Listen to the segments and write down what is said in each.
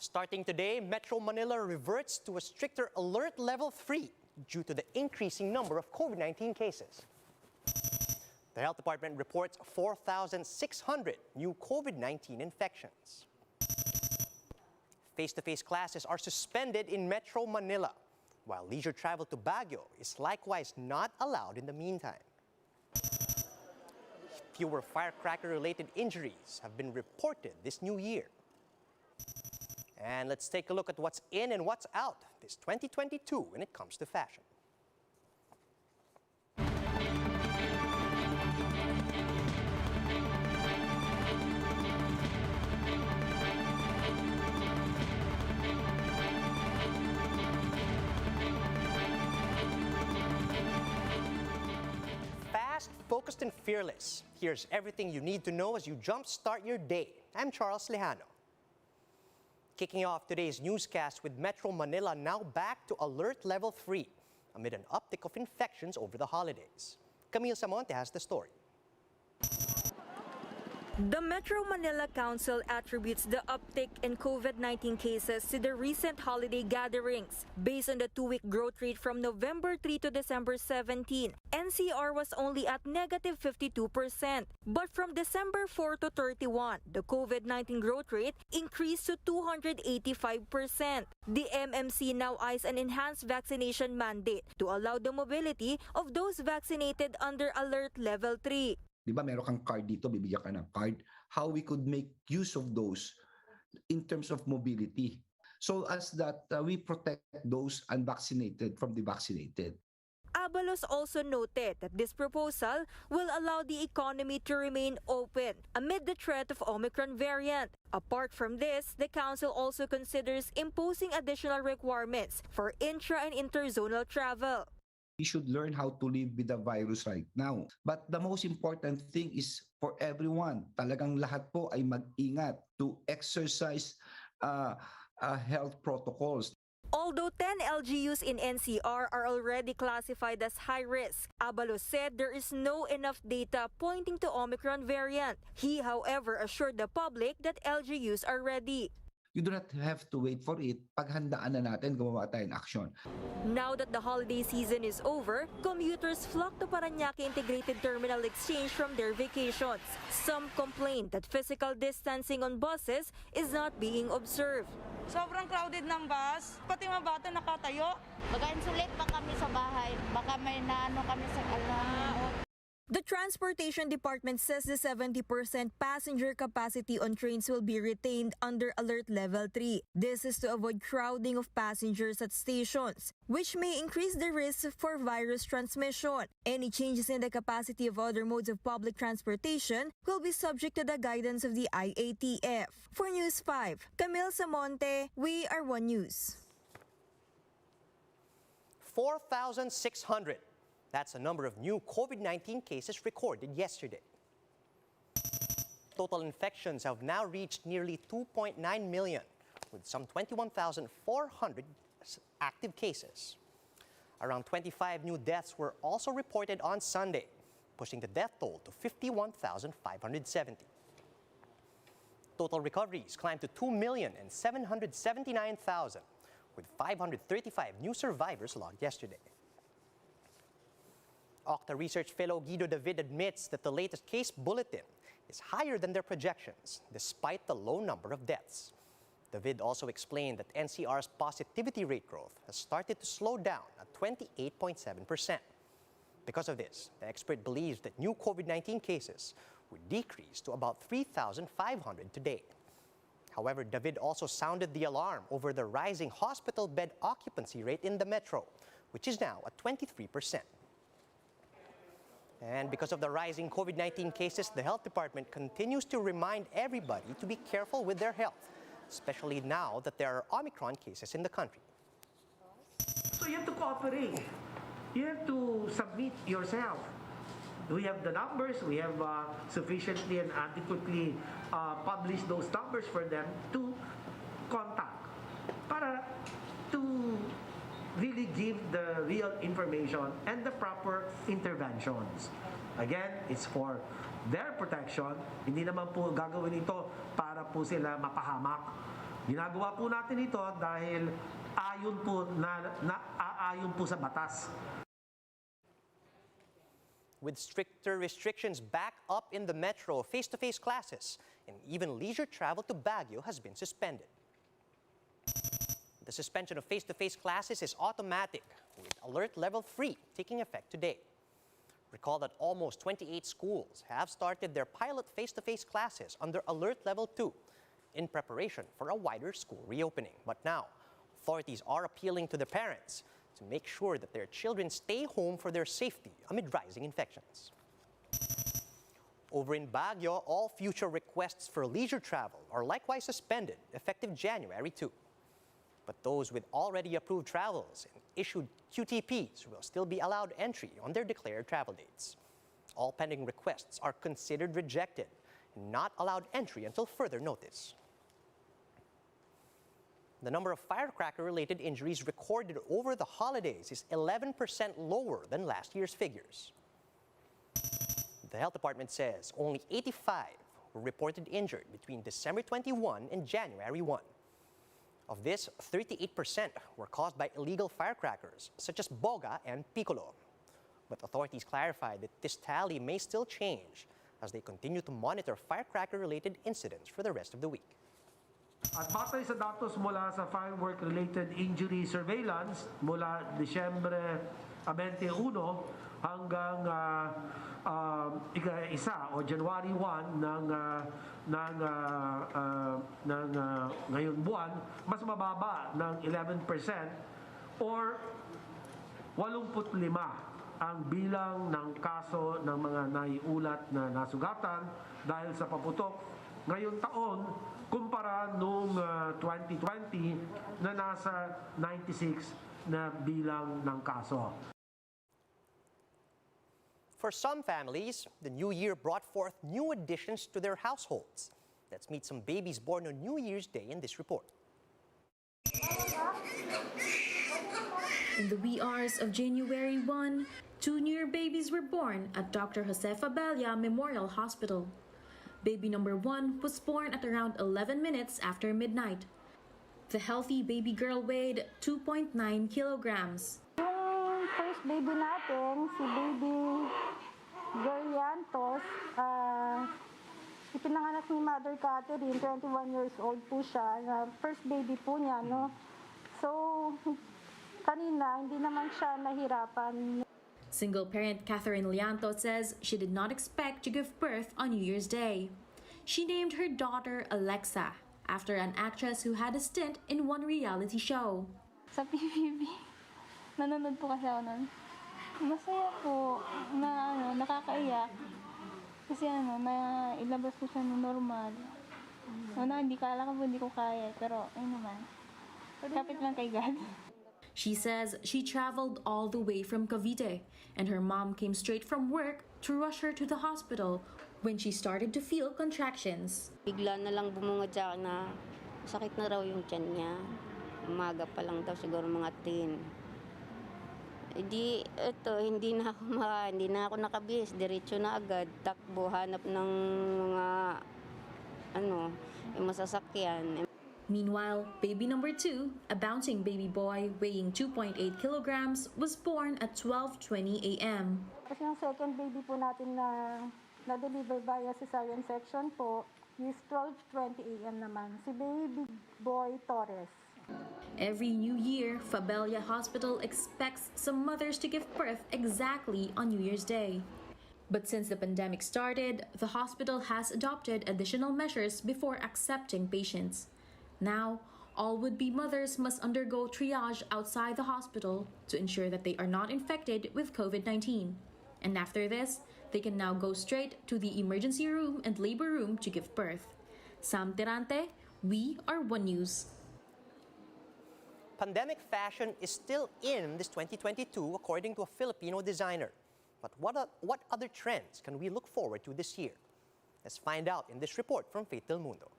Starting today, Metro Manila reverts to a stricter alert level 3 due to the increasing number of COVID-19 cases. The Health Department reports 4,600 new COVID-19 infections. Face-to-face classes are suspended in Metro Manila, while leisure travel to Baguio is likewise not allowed in the meantime. Fewer firecracker-related injuries have been reported this new year. And let's take a look at what's in and what's out this 2022 when it comes to fashion. Fast, focused, and fearless. Here's everything you need to know as you jumpstart your day. I'm Charles Lejano. Kicking off today's newscast with Metro Manila now back to alert level 3 amid an uptick of infections over the holidays. Camille Samonte has the story. The Metro Manila Council attributes the uptick in COVID-19 cases to the recent holiday gatherings. Based on the two-week growth rate from November 3 to December 17, NCR was only at negative 52%. But from December 4 to 31, the COVID-19 growth rate increased to 285%. The MMC now eyes an enhanced vaccination mandate to allow the mobility of those vaccinated under Alert Level 3. Di ba, meron kang card dito, bibigyan ka ng card. How we could make use of those in terms of mobility. So as that we protect those unvaccinated from the vaccinated. Abalos also noted that this proposal will allow the economy to remain open amid the threat of Omicron variant. Apart from this, the council also considers imposing additional requirements for intra- and interzonal travel. We should learn how to live with the virus right now. But the most important thing is for everyone, talagang lahat po ay mag-ingat to exercise health protocols. Although 10 LGUs in NCR are already classified as high risk, Abalos said there is no enough data pointing to Omicron variant. He, however, assured the public that LGUs are ready. You do not have to wait for it. Paghandaan na natin, gumawa tayo ng aksyon. Now that the holiday season is over, commuters flock to Parañaque Integrated Terminal Exchange from their vacations. Some complain that physical distancing on buses is not being observed. Sobrang crowded ng bus, pati mga bata nakatayo. Baka insulit pa kami sa bahay, baka may naano kami sa alam. The Transportation Department says the 70% passenger capacity on trains will be retained under Alert Level 3. This is to avoid crowding of passengers at stations, which may increase the risk for virus transmission. Any changes in the capacity of other modes of public transportation will be subject to the guidance of the IATF. For News 5, Camille Samonte, We Are One News. 4,600. That's the number of new COVID-19 cases recorded yesterday. Total infections have now reached nearly 2.9 million, with some 21,400 active cases. Around 25 new deaths were also reported on Sunday, pushing the death toll to 51,570. Total recoveries climbed to 2,779,000, with 535 new survivors logged yesterday. Octa research fellow Guido David admits that the latest case bulletin is higher than their projections, despite the low number of deaths. David also explained that NCR's positivity rate growth has started to slow down at 28.7%. Because of this, the expert believes that new COVID-19 cases would decrease to about 3,500 today. However, David also sounded the alarm over the rising hospital bed occupancy rate in the metro, which is now at 23%. And because of the rising COVID-19 cases, the Health Department continues to remind everybody to be careful with their health, especially now that there are Omicron cases in the country. So you have to cooperate. You have to submit yourself. We have the numbers. We have sufficiently and adequately published those numbers for them to contact para to really give the real information and the proper interventions. Again, it's for their protection. Hindi naman po gagawin ito para po sila mapahamak Ginagawa po natin ito dahil aayon po sa batas. With stricter restrictions back up in the metro, face-to-face classes and even leisure travel to Baguio has been suspended. The suspension of face-to-face classes is automatic, with Alert Level 3 taking effect today. Recall that almost 28 schools have started their pilot face-to-face classes under Alert Level 2 in preparation for a wider school reopening. But now, authorities are appealing to the parents to make sure that their children stay home for their safety amid rising infections. Over in Baguio, all future requests for leisure travel are likewise suspended effective January 2. But those with already approved travels and issued QTPs will still be allowed entry on their declared travel dates. All pending requests are considered rejected and not allowed entry until further notice. The number of firecracker-related injuries recorded over the holidays is 11% lower than last year's figures. The health department says only 85 were reported injured between December 21 and January 1. Of this, 38% were caused by illegal firecrackers, such as boga and piccolo. But authorities clarified that this tally may still change as they continue to monitor firecracker-related incidents for the rest of the week. At batay sa datos mula sa firework-related injury surveillance mula Disyembre 21 hanggang ika-1 o January 1 ng ngayong buwan, mas mababa ng 11% or 85 ang bilang ng kaso ng mga naiulat na nasugatan dahil sa paputok ngayong taon kumpara noong 2020 na nasa 96 na bilang ng kaso. For some families, the new year brought forth new additions to their households. Let's meet some babies born on New Year's Day in this report. In the wee hours of January 1, 2 new babies were born at Dr. Jose Fabella Memorial Hospital. Baby number 1 was born at around 11 minutes after midnight. The healthy baby girl weighed 2.9 kilograms. Yung first baby natin, si baby girl Yantos, ipinanganak ni Mother Catherine, 21 years old po siya. First baby po niya, no? So, kanina, hindi naman siya nahirapan. Single parent Catherine Lianto says she did not expect to give birth on New Year's Day. She named her daughter Alexa after an actress who had a stint in one reality show. Sa PBB, nanonood po kasi ako nun. Masaya po, nakakaiyak. Kasi ilabas ko siya ng normal. Hindi ko kaya, pero ayun naman. Kapit lang kay God. She says she traveled all the way from Cavite, and her mom came straight from work to rush her to the hospital when she started to feel contractions. Bigla na lang bumungad sa akin na sakit na raw yung tiyan niya. Umaga pa lang daw siguro mga 10. Hindi na ako nakabihis. Diretso na agad. Takbo, hanap ng mga yung masasakyan. Meanwhile, baby number 2, a bouncing baby boy weighing 2.8 kilograms, was born at 12:20 a.m. Kasi yung second baby po natin na-deliver via cesarean section po, is 12:20 a.m. naman. Si baby boy Torres. Every new year, Fabella Hospital expects some mothers to give birth exactly on New Year's Day. But since the pandemic started, the hospital has adopted additional measures before accepting patients. Now, all would-be mothers must undergo triage outside the hospital to ensure that they are not infected with COVID-19. And after this, they can now go straight to the emergency room and labor room to give birth. Sam Tirante, we are One News. Pandemic fashion is still in this 2022, according to a Filipino designer. But what other trends can we look forward to this year? Let's find out in this report from Faith Del Mundo.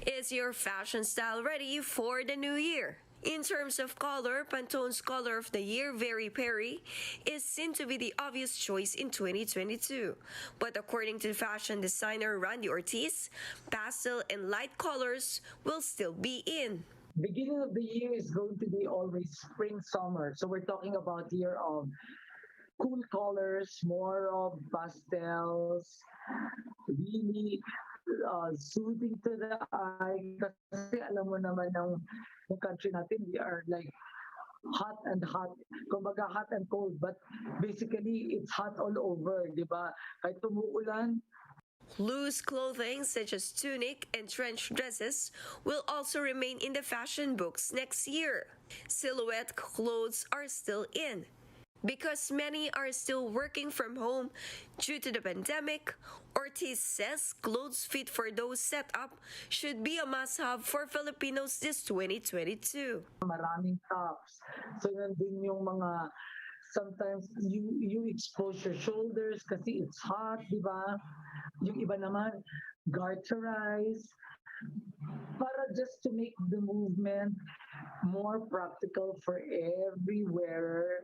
Is your fashion style ready for the new year? In terms of color, Pantone's color of the year, Very Perry, is seen to be the obvious choice in 2022. But according to fashion designer Randy Ortiz, pastel and light colors will still be in. Beginning of the year is going to be always spring, summer. So we're talking about year of cool colors, more of pastels, really soothing to the eye. Kasi alam mo naman ng country natin, we are like hot and hot. Kumbaga hot and cold, but basically it's hot all over, di ba? Kahit tumuulan, Loose clothing such as tunic and trench dresses will also remain in the fashion books next year. Silhouette clothes are still in. Because many are still working from home due to the pandemic, Ortiz says clothes fit for those set up should be a must-have for Filipinos this 2022. maraming tops. So nandun yung mga sometimes you expose your shoulders kasi it's hot, di ba? Yung iba naman, garterize, para just to make the movement more practical for every wearer.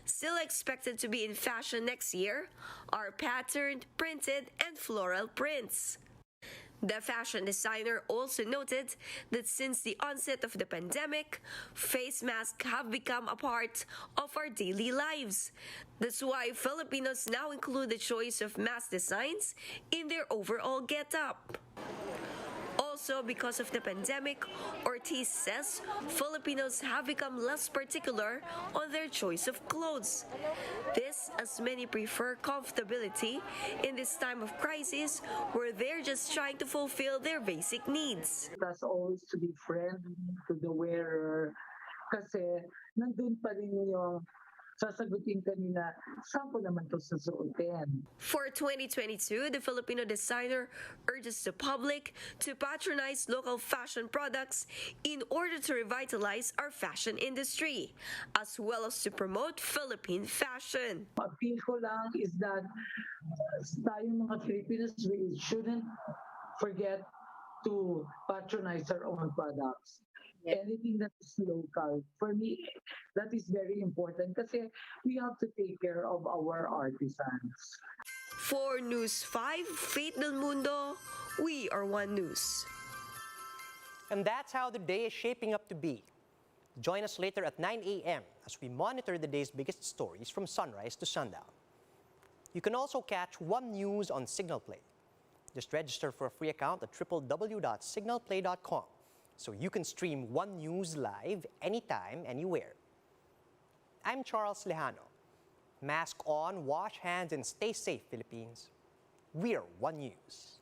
Still expected to be in fashion next year are patterned, printed, and floral prints. The fashion designer also noted that since the onset of the pandemic, face masks have become a part of our daily lives. That's why Filipinos now include the choice of mask designs in their overall get-up. Also, because of the pandemic, Ortiz says Filipinos have become less particular on their choice of clothes. This as many prefer comfortability in this time of crisis where they're just trying to fulfill their basic needs. It has always to be friendly to the wearer kasi nandun pa rin yung sasagutin kanina, saan ko naman ito susuotin? For 2022, the Filipino designer urges the public to patronize local fashion products in order to revitalize our fashion industry, as well as to promote Philippine fashion. Appeal ko lang is that tayong mga Filipinos, we shouldn't forget to patronize our own products. Anything that is local, for me, that is very important kasi we have to take care of our artisans. For News 5, Faith del Mundo, we are One News. And that's how the day is shaping up to be. Join us later at 9 a.m. as we monitor the day's biggest stories from sunrise to sundown. You can also catch One News on Signal Play. Just register for a free account at www.signalplay.com. so you can stream One News live anytime, anywhere. I'm Charles Lejano. Mask on, wash hands, and stay safe, Philippines. We're One News.